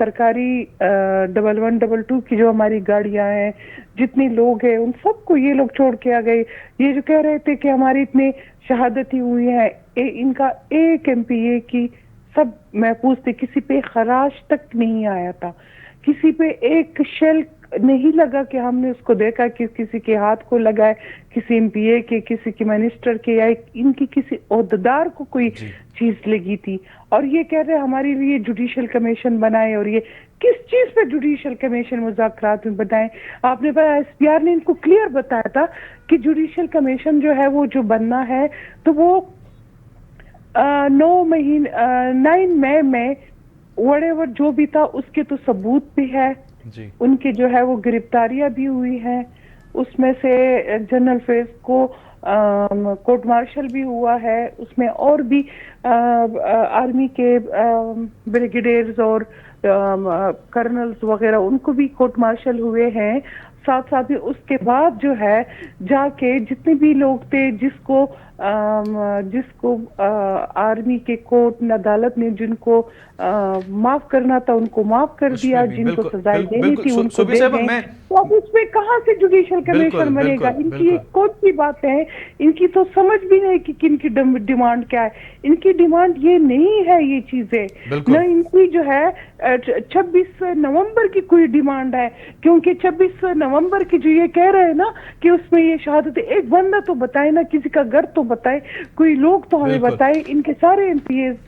سرکاری 1122 کی جو ہماری گاڑیاں ہیں, جتنے لوگ ہیں ان سب کو یہ لوگ چھوڑ کے آ گئے. یہ جو کہہ رہے تھے کہ ہماری اتنے شہادتیں ہوئی ہیں, ان کا ایک MPA کی سب محفوظ تھے, کسی پہ خراش تک نہیں آیا تھا, کسی پہ ایک شیل نہیں لگا کہ ہم نے اس کو دیکھا کہ کسی کے ہاتھ کو لگا ہے, کسی MPA کے, کسی کے منسٹر کے, یا ان کی کسی عہدیدار کو کوئی چیز لگی تھی. اور یہ کہہ رہے ہمارے لیے جوڈیشل کمیشن بنائے, اور یہ کس چیز پہ جوڈیشل کمیشن مذاکرات میں بنائے؟ آپ نے بتایا, SPR نے ان کو کلیئر بتایا تھا کہ جوڈیشل کمیشن جو ہے وہ جو بننا ہے تو وہ 9 مئی میں whatever جو بھی تھا اس کے تو ثبوت بھی ہے, ان کے جو ہے وہ گرفتاریاں بھی ہوئی ہیں, اس میں سے جنرل فیض کو کورٹ مارشل بھی ہوا ہے, اس میں اور بھی آرمی کے بریگیڈیئرز اور کرنلز وغیرہ ان کو بھی کورٹ مارشل ہوئے ہیں. ساتھ ساتھ اس کے بعد جو ہے جا کے جتنے بھی لوگ تھے جس کو آرمی کے کورٹ عدالت نے جن کو معاف کرنا تھا ان کو معاف کر دیا, جن کو سزائیں دینی تھی ان کو دے دیں. تو اب اس میں کہاں سے جوڈیشل کمیشن بنے گا؟ ان کی کون سی باتیں ہیں, ان کی تو سمجھ بھی نہیں کہ کن کی ڈیمانڈ کیا ہے. ان کی ڈیمانڈ یہ نہیں ہے یہ چیزیں, نہ ان کی جو ہے 26 نومبر کی کوئی ڈیمانڈ ہے, کیونکہ 26 نومبر کی جو یہ کہہ رہے ہیں نا کہ اس میں یہ شہادت, ایک بندہ تو بتائے نا, کسی کا گھر تو بتائے, کوئی لوگ تو ہمیں بتائے. ان کے سارے MPAs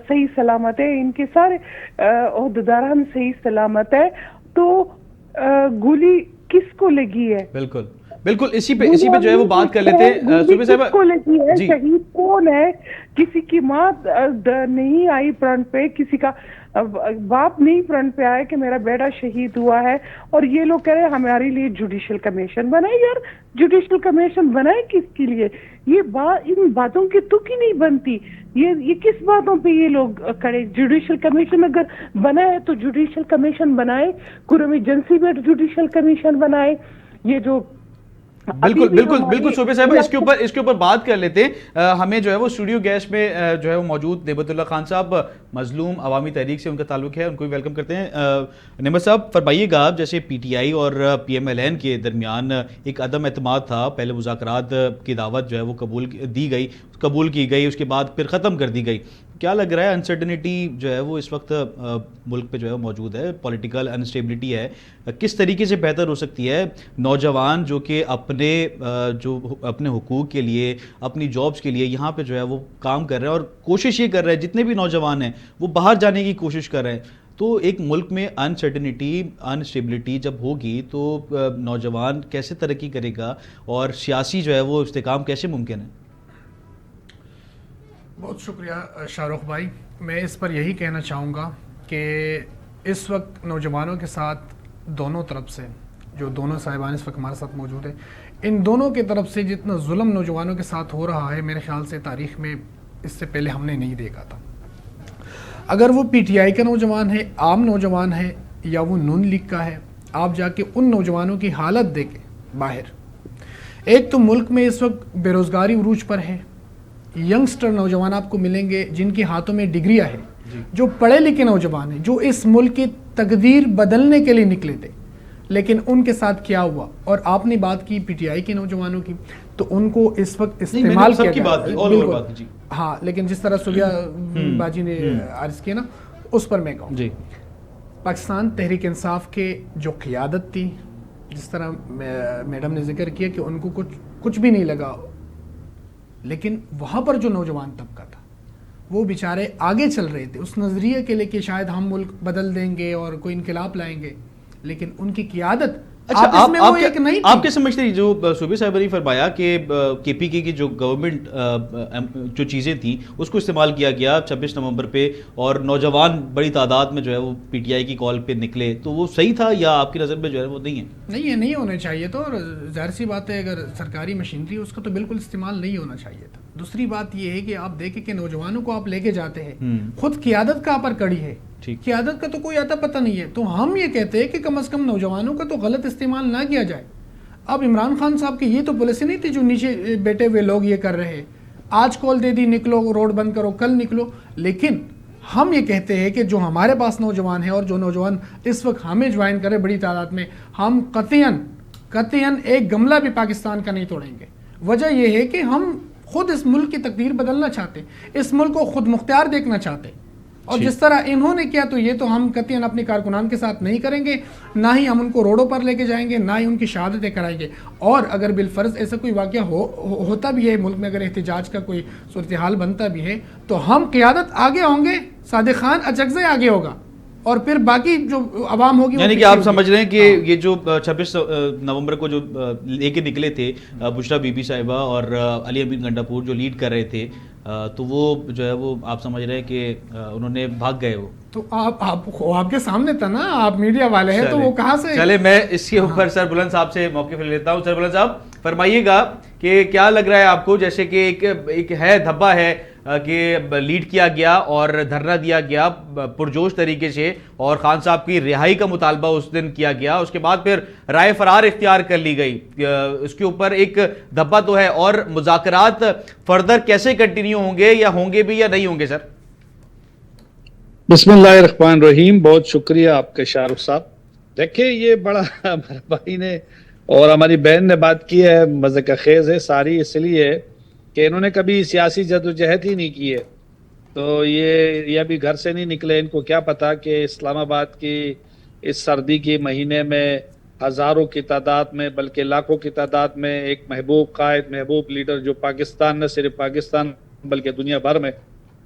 صحیح سلامت ہے, ان کے سارے عہدیداران صحیح سلامت ہے, تو گولی کس کو لگی ہے؟ بالکل اسی پہ جو ہے وہ بات کر لیتے ہیں. صوبے صاحب کو لگی ہے, شہید کون ہے؟ کسی کی ماں نہیں آئی فرنٹ پہ, کسی کا باپ نہیں فرنٹ پہ آیا کہ میرا بیٹا شہید ہوا ہے, اور یہ لوگ کہہ رہے ہیں ہمارے لیے جوڈیشل کمیشن بنائے. یار جوڈیشل کمیشن بنائے کس کے لیے؟ یہ ان باتوں کی تک ہی نہیں بنتی. یہ کس باتوں پہ یہ لوگ کرے؟ جوڈیشل کمیشن اگر بنائے تو جوڈیشل کمیشن بنائے, قومی ایجنسی میں جوڈیشل کمیشن بنائے. یہ جو بالکل صوبے صاحب اس کے اوپر بات کر لیتے ہیں. ہمیں جو ہے وہ اسٹوڈیو گیسٹ میں جو ہے وہ موجود نعمت اللہ خان صاحب, مظلوم عوامی تحریک سے ان کا تعلق ہے, ان کو بھی ویلکم کرتے ہیں. نعمت صاحب فرمائیے گا, جیسے PTI اور PMLN کے درمیان ایک عدم اعتماد تھا, پہلے مذاکرات کی دعوت جو ہے وہ قبول کی گئی, اس کے بعد پھر ختم کر دی گئی. کیا لگ رہا ہے انسرٹنٹی جو ہے وہ اس وقت ملک پہ جو ہے موجود ہے, پولیٹیکل انسٹیبلٹی ہے, کس طریقے سے بہتر ہو سکتی ہے؟ نوجوان جو کہ اپنے حقوق کے لیے, اپنی جابز کے لیے یہاں پہ جو ہے وہ کام کر رہے ہیں, اور کوشش یہ کر رہے ہیں, جتنے بھی نوجوان ہیں وہ باہر جانے کی کوشش کر رہے ہیں, تو ایک ملک میں انسٹیبلٹی جب ہوگی تو نوجوان کیسے ترقی کرے گا, اور سیاسی جو ہے وہ استحکام کیسے ممکن ہے؟ بہت شکریہ شاہ رخ بھائی. میں اس پر یہی کہنا چاہوں گا کہ اس وقت نوجوانوں کے ساتھ دونوں طرف سے, جو دونوں صاحبان اس وقت ہمارے ساتھ موجود ہیں, ان دونوں کی طرف سے جتنا ظلم نوجوانوں کے ساتھ ہو رہا ہے, میرے خیال سے تاریخ میں اس سے پہلے ہم نے نہیں دیکھا تھا. اگر وہ PTI کا نوجوان ہے, عام نوجوان ہے, یا وہ نون لیگ کا ہے, آپ جا کے ان نوجوانوں کی حالت دیکھیں باہر. ایک تو ملک میں اس وقت بے روزگاری عروج پر ہے. ینگسٹر نوجوان آپ کو ملیں گے جن کے ہاتھوں میں ڈگریاں ہیں, جو پڑھے لکھے نوجوان ہیں, جو اس ملک کی تقدیر بدلنے کے لیے نکلے تھے, لیکن ان کے ساتھ کیا ہوا؟ اور آپ نے بات کی PTI کے نوجوانوں کی, تو ان کو اس وقت استعمال کیا گیا. ہاں, لیکن جس طرح سوبیا باجی نے عرض کیا نا, اس پر میں کہوں پاکستان تحریک انصاف کے جو قیادت تھی, جس طرح میڈم نے ذکر کیا کہ ان کو کچھ بھی نہیں لگا, لیکن وہاں پر جو نوجوان طبقہ تھا وہ بیچارے آگے چل رہے تھے اس نظریے کے لے کہ شاید ہم ملک بدل دیں گے اور کوئی انقلاب لائیں گے, لیکن ان کی قیادت آپ کے سمجھتے ہیں جو صوبی صاحب نے فرمایا کہ KPK کی جو گورنمنٹ جو چیزیں تھیں اس کو استعمال کیا گیا 26 نومبر پہ, اور نوجوان بڑی تعداد میں جو ہے وہ PTI کی کال پہ نکلے, تو وہ صحیح تھا یا آپ کی نظر میں جو ہے وہ نہیں ہے؟ نہیں ہونا چاہیے. تو ظاہر سی بات ہے, اگر سرکاری مشینری اس کا تو بالکل استعمال نہیں ہونا چاہیے تھا. دوسری بات یہ ہے کہ آپ دیکھیں کہ نوجوانوں کو آپ لے کے جاتے ہیں, خود قیادت کہاں پر کڑی ہے, قیادت کا تو کوئی آتا پتہ نہیں ہے. تو ہم یہ کہتے ہیں کہ کم از کم نوجوانوں کا تو غلط استعمال نہ کیا جائے. اب عمران خان صاحب کی یہ تو پالیسی نہیں تھی جو نیچے بیٹھے ہوئے لوگ یہ کر رہے ہیں, آج کال دے دی نکلو روڈ بند کرو, کل نکلو, لیکن ہم یہ کہتے ہیں کہ جو ہمارے پاس نوجوان ہیں اور جو نوجوان اس وقت ہمیں جوائن کرے بڑی تعداد میں، ہم قطعاً ایک گملہ بھی پاکستان کا نہیں توڑیں گے۔ وجہ یہ ہے کہ ہم خود اس ملک کی تقدیر بدلنا چاہتے ہیں، اس ملک کو خود مختار دیکھنا چاہتے ہیں، اور جس طرح انہوں نے کیا تو یہ تو ہم قطعاً اپنے کارکنان کے ساتھ نہیں کریں گے، نہ ہی ہم ان کو روڈوں پر لے کے جائیں گے، نہ ہی ان کی شہادتیں کرائیں گے۔ اور اگر بالفرض ایسا کوئی واقعہ ہوتا بھی ہے ملک میں، اگر احتجاج کا کوئی صورتحال بنتا بھی ہے، تو ہم قیادت آگے ہوں گے، صادق خان اچکزئی آگے ہوگا، اور پھر باقی جو عوام ہوگی، یعنی کہ آپ سمجھ رہے ہیں کہ یہ جو 26 نومبر کو جو لے کے نکلے تھے بشرا بی بی صاحبہ اور علی امین گنڈاپور جو لیڈ کر رہے تھے، تو وہ جو ہے وہ آپ سمجھ رہے ہیں کہ انہوں نے بھاگ گئے؟ وہ تو آپ کے سامنے تھا نا، آپ میڈیا والے ہیں، تو وہ کہاں سے؟ چلے میں اس کے اوپر سر بلند صاحب سے موقف لے لیتا ہوں۔ سر بلند صاحب فرمائیے گا کہ کیا لگ رہا ہے آپ کو، جیسے کہ ایک ہے دھبا ہے کہ لیڈ کیا گیا اور دھرنا دیا گیا پرجوش طریقے سے، اور خان صاحب کی رہائی کا مطالبہ اس دن کیا گیا، اس کے بعد پھر رائے فرار اختیار کر لی گئی، اس کے اوپر ایک دھبا تو ہے، اور مذاکرات فردر کیسے کنٹینیو ہوں گے، یا ہوں گے بھی یا نہیں ہوں گے؟ سر بسم اللہ الرحمن الرحیم، بہت شکریہ آپ کے شاہ رخ صاحب۔ دیکھیں یہ بڑا ہمارے بھائی نے اور ہماری بہن نے بات کی ہے، مزے کا خیز ہے ساری، اس لیے کہ انہوں نے کبھی سیاسی جدوجہد ہی نہیں کی ہے، تو یہ ابھی گھر سے نہیں نکلے، ان کو کیا پتا کہ اسلام آباد کی اس سردی کے مہینے میں ہزاروں کی تعداد میں بلکہ لاکھوں کی تعداد میں ایک محبوب قائد، محبوب لیڈر جو پاکستان، نہ صرف پاکستان بلکہ دنیا بھر میں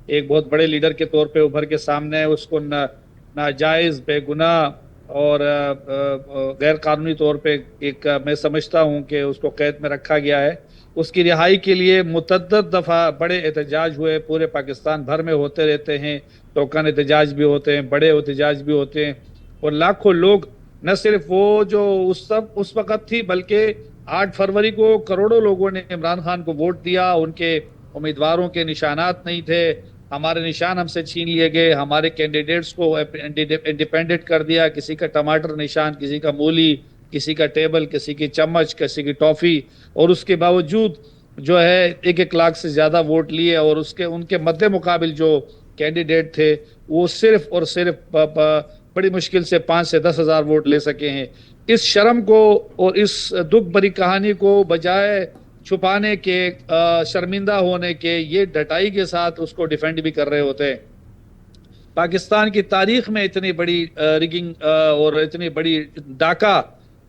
ایک بہت بڑے لیڈر کے طور پہ ابھر کے سامنے ہے، اس کو ناجائز، بے گناہ اور غیر قانونی طور پہ ایک میں سمجھتا ہوں کہ اس کو قید میں رکھا گیا ہے۔ اس کی رہائی کے لیے متعدد دفعہ بڑے احتجاج ہوئے، پورے پاکستان بھر میں ہوتے رہتے ہیں، ٹوکن احتجاج بھی ہوتے ہیں، بڑے احتجاج بھی ہوتے ہیں، اور لاکھوں لوگ، نہ صرف وہ جو اس وقت تھی بلکہ 8 فروری کو کروڑوں لوگوں نے عمران خان کو ووٹ دیا، ان کے امیدواروں کے نشانات نہیں تھے، ہمارے نشان ہم سے چھین لیے گئے، ہمارے کینڈیڈیٹس کو انڈیپینڈنٹ کر دیا، کسی کا ٹماٹر نشان، کسی کا مولی، کسی کا ٹیبل، کسی کی چمچ، کسی کی ٹافی، اور اس کے باوجود جو ہے 1 لاکھ سے زیادہ ووٹ لیے، اور ان کے مد مقابل جو کینڈیڈیٹ تھے وہ صرف اور صرف بڑی مشکل سے 5 سے 10 ہزار ووٹ لے سکے ہیں۔ اس شرم کو اور اس دکھ بھری کہانی کو بجائے چھپانے کے، شرمندہ ہونے کے، یہ ڈٹائی کے ساتھ اس کو ڈیفینڈ بھی کر رہے ہوتے ہیں۔ پاکستان کی تاریخ میں اتنی بڑی ریگنگ اور اتنی بڑی ڈاکہ،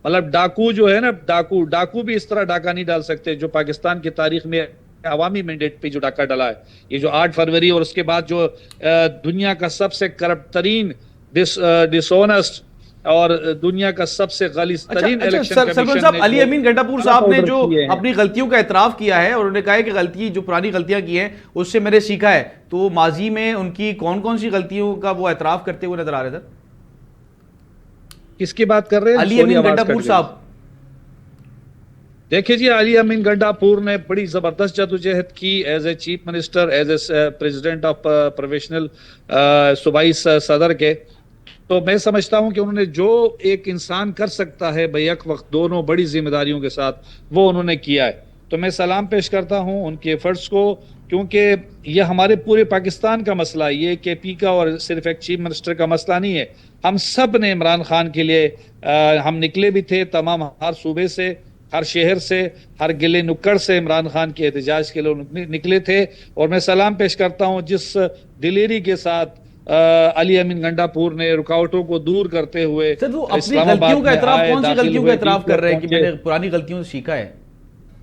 مطلب ڈاکو جو ہے نا، ڈاکو بھی اس طرح ڈاکہ نہیں ڈال سکتے جو پاکستان کی تاریخ میں عوامی مینڈیٹ پہ جو ڈاکہ ڈالا ہے۔ یہ جو 8 فروری اور اس کے بعد جو دنیا کا سب سے کرپٹ ترین، ڈس آنسٹ اور دنیا کا سب سے غلیظ ترین الیکشن کمیشن صاحب، علی امین گنڈاپور صاحب نے جو اپنی غلطیوں کا اعتراف کیا ہے، اور انہوں نے کہا ہے کہ جو پرانی غلطیاں کی ہیں اس سے میں نے سیکھا ہے، تو ماضی میں ان کی کون کون سی غلطیوں کا وہ اعتراف کرتے ہوئے نظر آ رہے تھے؟ کس کی بات کر رہے ہیں؟ علی امین گنڈاپور صاحب۔ دیکھیں جی، علی امین گنڈاپور نے بڑی زبردست جدوجہد کی as a chief minister, as a president of professional صوبائی صدر کے، تو میں سمجھتا ہوں کہ انہوں نے جو ایک انسان کر سکتا ہے بیک وقت دونوں بڑی ذمہ داریوں کے ساتھ، وہ انہوں نے کیا ہے، تو میں سلام پیش کرتا ہوں ان کے ایفرٹس کو، کیونکہ یہ ہمارے پورے پاکستان کا مسئلہ ہے، یہ کے پی کا اور صرف ایک چیف منسٹر کا مسئلہ نہیں ہے، ہم سب نے عمران خان کے لیے ہم نکلے بھی تھے، تمام ہر صوبے سے، ہر شہر سے، ہر گلے نکڑ سے عمران خان کے احتجاج کے لیے نکلے تھے، اور میں سلام پیش کرتا ہوں جس دلیری کے ساتھ علی امین گنڈاپور نے رکاوٹوں کو دور کرتے ہوئے اپنی غلطیوں کا اعتراف، کون سی غلطیوں کا اعتراف کر رہے ہیں کہ میں نے پرانی غلطیوں سے سیکھا ہے؟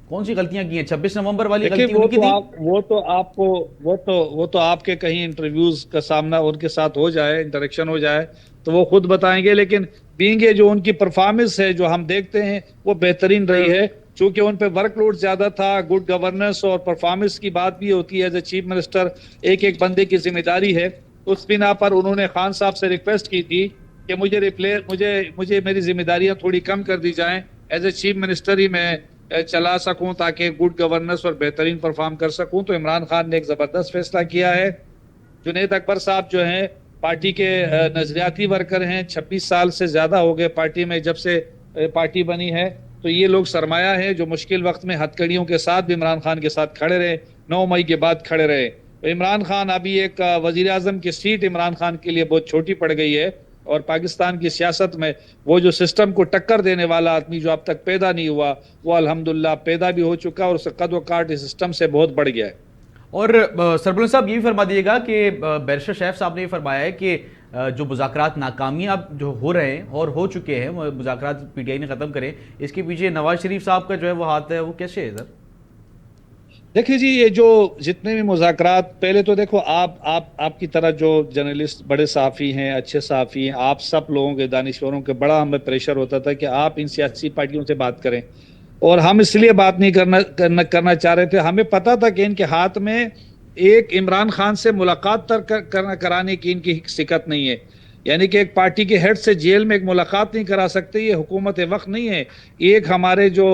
کون سی غلطیاں کی ہیں؟ 26 نومبر والی غلطی ان کی تھی؟ وہ تو آپ کے کہیں انٹرویوز کا سامنا ان کے ساتھ ہو جائے، انٹریکشن ہو جائے تو وہ خود بتائیں گے، لیکن بینگے جو ان کی پرفارمنس ہے جو ہم دیکھتے ہیں وہ بہترین رہی ہے، چونکہ ان پہ ورک لوڈ زیادہ تھا، گڈ گورننس اور پرفارمنس کی بات بھی ہوتی ہے ایز اے چیف منسٹر، ایک بندے کی ذمہ داری ہے، اس بنا پر انہوں نے خان صاحب سے ریکویسٹ کی تھی کہ مجھے میری ذمہ داریاں تھوڑی کم کر دی جائیں، ایز اے چیف منسٹر ہی میں چلا سکوں تاکہ گڈ گورننس اور بہترین پرفارم کر سکوں، تو عمران خان نے ایک زبردست فیصلہ کیا ہے۔ جنید اکبر صاحب جو ہیں پارٹی کے نظریاتی ورکر ہیں، 26 سال سے زیادہ ہو گئے پارٹی میں، جب سے پارٹی بنی ہے، تو یہ لوگ سرمایہ ہیں جو مشکل وقت میں ہتھ کڑیوں کے ساتھ بھی عمران خان کے ساتھ کھڑے رہے، 9 مئی کے بعد کھڑے رہے، عمران خان ابھی ایک وزیر اعظم کی سیٹ عمران خان کے لیے بہت چھوٹی پڑ گئی ہے، اور پاکستان کی سیاست میں وہ جو سسٹم کو ٹکر دینے والا آدمی جو اب تک پیدا نہیں ہوا، وہ الحمدللہ پیدا بھی ہو چکا اور اس کا قد و کاٹ اس سسٹم سے بہت بڑھ گیا ہے۔ اور سربلند صاحب یہ بھی فرما دیے گا کہ بیرسٹر شیف صاحب نے یہ فرمایا ہے کہ جو مذاکرات ناکامیاب جو ہو رہے ہیں اور ہو چکے ہیں، مذاکرات پی ٹی آئی نے ختم کرے، اس کے پیچھے نواز شریف صاحب کا جو ہے وہ ہاتھ ہے، وہ کیسے ہے سر؟ دیکھیں جی، یہ جو جتنے بھی مذاکرات، پہلے تو دیکھو آپ کی طرح جو جرنلسٹ بڑے صحافی ہیں، اچھے صحافی ہیں، آپ سب لوگوں کے دانشوروں کے بڑا ہمیں پریشر ہوتا تھا کہ آپ ان سیاسی پارٹیوں سے بات کریں، اور ہم اس لیے بات نہیں کرنا چاہ رہے تھے۔ ہمیں پتا تھا کہ ان کے ہاتھ میں ایک عمران خان سے ملاقات کرانے کی ان کی سکت نہیں ہے، یعنی کہ ایک پارٹی کے ہیڈ سے جیل میں ایک ملاقات نہیں کرا سکتے، یہ حکومت وقت نہیں ہے۔ ایک ہمارے جو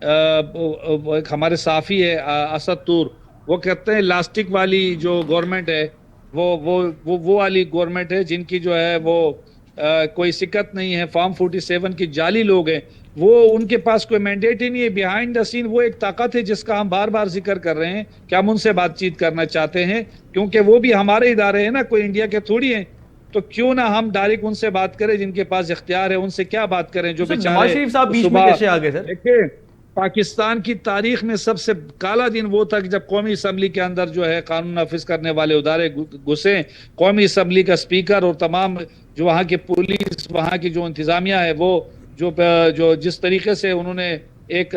ایک ہمارے صحافی ہے اسد طور، وہ کہتے ہیں لاسٹک والی جو گورنمنٹ ہے وہ والی گورنمنٹ ہے جن کی جو ہے وہ کوئی سکت نہیں ہے، فارم 47 کی جعلی لوگ ہیں، وہ ان کے پاس کوئی مینڈیٹ ہی نہیں ہے۔ بیہائنڈ دا سین وہ ایک طاقت ہے جس کا ہم بار بار ذکر کر رہے ہیں کہ ہم ان سے بات چیت کرنا چاہتے ہیں، کیونکہ وہ بھی ہمارے ادارے ہیں نا، کوئی انڈیا کے تھوڑی ہیں، تو کیوں نہ ہم ڈائریکٹ ان سے بات کریں جن کے پاس اختیار ہے، ان سے کیا بات کریں جو بیچارے نواز شریف صاحب بیچ میں کیسے آ گئے سر؟ دیکھیں، پاکستان کی تاریخ میں سب سے کالا دن وہ تھا جب قومی اسمبلی کے اندر جو ہے قانون نافذ کرنے والے ادارے گھسے، قومی اسمبلی کا اسپیکر اور تمام جو وہاں کی پولیس، وہاں کی جو انتظامیہ ہے، وہ جو جس طریقے سے انہوں نے ایک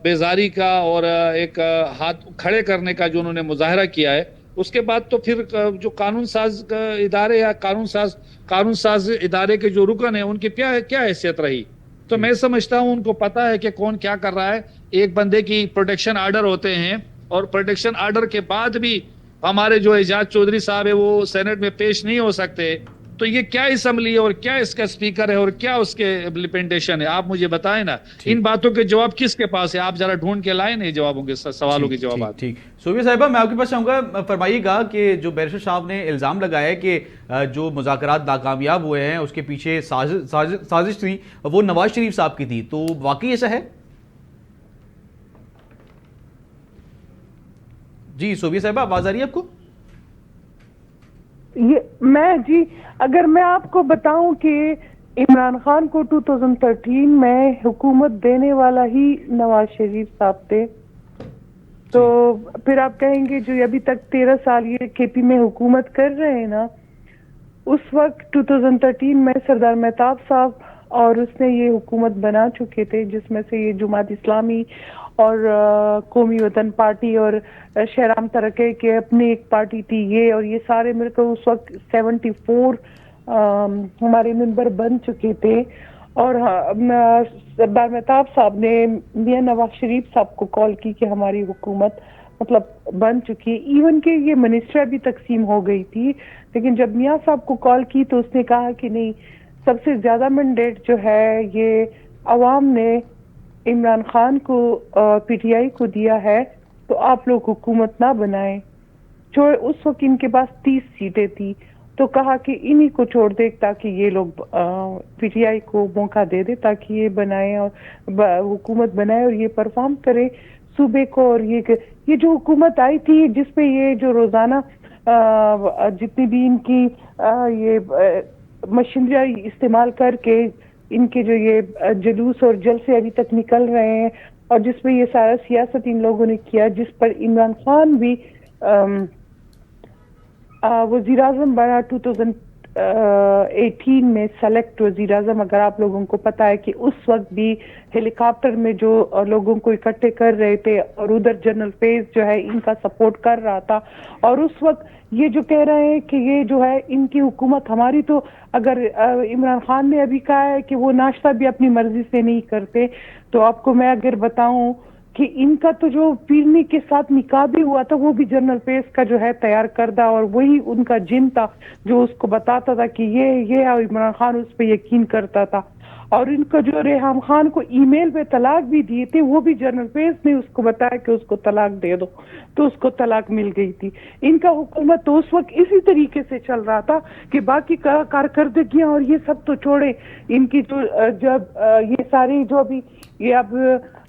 بیزاری کا اور ایک ہاتھ کھڑے کرنے کا جو انہوں نے مظاہرہ کیا ہے، اس کے بعد تو پھر جو قانون ساز ادارے یا قانون ساز ادارے کے جو رکن ہیں ان کی کیا حیثیت رہی؟ تو میں سمجھتا ہوں ان کو پتا ہے کہ کون کیا کر رہا ہے۔ ایک بندے کی پروٹیکشن آرڈر ہوتے ہیں، اور پروٹیکشن آرڈر کے بعد بھی ہمارے جو اعجاز چودھری صاحب ہے وہ سینٹ میں پیش نہیں ہو سکتے، تو یہ کیا اسمبلی ہے اور کیا اس کا اسپیکر ہے اور کیا اس کے امپلیمنٹیشن ہے؟ آپ مجھے بتائیں نا، ان باتوں کے جواب کس کے پاس ہے؟ آپ ذرا ڈھونڈ کے لائیں نا جوابوں کے سوالوں کے جوابات۔ ٹھیک، صوفیہ صاحبہ میں آپ کے پاس چاہوں گا، فرمائیے گا کہ جو بیرسٹر صاحب نے الزام لگایا ہے کہ جو مذاکرات ناکامیاب ہوئے ہیں اس کے پیچھے سازش تھی وہ نواز شریف صاحب کی تھی، تو واقعی ایسا ہے؟ جی صوفیہ صاحبہ آواز آ رہی ہے آپ کو؟ جی اگر میں آپ کو بتاؤں کہ عمران خان کو 2013 میں حکومت دینے والا ہی نواز شریف صاحب تھے، تو پھر آپ کہیں گے جو ابھی تک 13 سال یہ کے پی میں حکومت کر رہے ہیں نا، اس وقت 2013 میں سردار مہتاب صاحب اور اس نے یہ حکومت بنا چکے تھے، جس میں سے یہ جماعت اسلامی اور قومی وطن پارٹی اور شہرام ترقی کے اپنی ایک پارٹی تھی، یہ اور یہ سارے مل کر اس وقت 74 ہمارے ممبر بن چکے تھے، اور سردار مہتاب صاحب نے میاں نواز شریف صاحب کو کال کی کہ ہماری حکومت مطلب بن چکی ہے، ایون کہ یہ منسٹر بھی تقسیم ہو گئی تھی، لیکن جب میاں صاحب کو کال کی تو اس نے کہا کہ نہیں، سب سے زیادہ مینڈیٹ جو ہے یہ عوام نے عمران خان کو پی ٹی آئی کو دیا ہے، تو آپ لوگ حکومت نہ بنائیں۔ اس وقت ان کے پاس 30 سیٹیں تھی، تو کہا کہ انہی کو چھوڑ دے تاکہ یہ لوگ پی ٹی آئی کو موقع دے دے تاکہ یہ بنائے اور حکومت بنائے اور یہ پرفارم کرے صوبے کو۔ اور یہ جو حکومت آئی تھی جس پہ یہ جو روزانہ جتنی بھی ان کی یہ مشینری استعمال کر کے ان کے جو یہ جلوس اور جلسے ابھی تک نکل رہے ہیں، اور جس پہ یہ سارا سیاست ان لوگوں نے کیا، جس پر عمران خان بھی وزیر اعظم بنا 2018 میں سلیکٹ وزیر اعظم۔ اگر آپ لوگوں کو پتا ہے کہ اس وقت بھی ہیلی کاپٹر میں جو لوگوں کو اکٹھے کر رہے تھے، اور ادھر جنرل فیض جو ہے ان کا سپورٹ کر رہا تھا، اور اس وقت یہ جو کہہ رہے ہیں کہ یہ جو ہے ان کی حکومت ہماری، تو اگر عمران خان نے ابھی کہا ہے کہ وہ ناشتہ بھی اپنی مرضی سے نہیں کرتے، تو آپ کو میں اگر بتاؤں کہ ان کا تو جو پیرنی کے ساتھ نکاح بھی ہوا تھا وہ بھی جنرل پیس کا جو ہے تیار کردہ، اور وہی ان کا جن تھا جو اس کو بتاتا تھا کہ یہ عمران خان اس پہ یقین کرتا تھا، اور ان کا جو ریحام خان کو ای میل پہ طلاق بھی دیے تھے وہ بھی جنرل پیس نے اس کو بتایا کہ اس کو طلاق دے دو، تو اس کو طلاق مل گئی تھی۔ ان کا حکومت تو اس وقت اسی طریقے سے چل رہا تھا کہ باقی کارکردگیاں اور یہ سب تو چھوڑے، ان کی جو جب یہ ساری جو ابھی یہ اب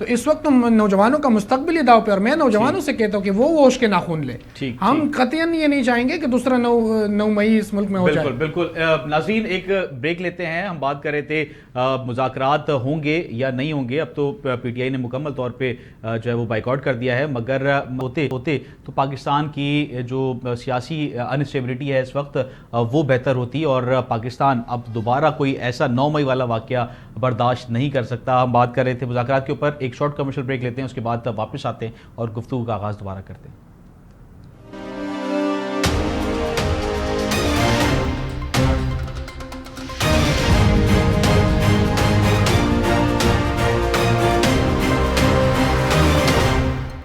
تو اس وقت نوجوانوں کا مستقبل ہی داؤ پہ، اور میں نوجوانوں سے کہتا ہوں کہ وہ ہوش کے ناخن لے. ہم قطعاً یہ نہیں چاہیں گے کہ دوسرا 9 مئی اس ملک میں ہو جائے. بالکل. ناظرین ایک بریک لیتے ہیں. ہم بات کر رہے تھے مذاکرات ہوں گے یا نہیں ہوں گے. اب تو پی ٹی آئی نے مکمل طور پہ جو ہے وہ بائیکاٹ کر دیا ہے، مگر ہوتے تو پاکستان کی جو سیاسی انسٹیبلٹی ہے اس وقت وہ بہتر ہوتی، اور پاکستان اب دوبارہ کوئی ایسا 9 مئی والا واقعہ برداشت نہیں کر سکتا. ہم بات کر رہے تھے مذاکرات کے اوپر. ایک شارٹ کمرشل بریک لیتے ہیں، اس کے بعد واپس آتے ہیں اور گفتگو کا آغاز دوبارہ کرتے ہیں.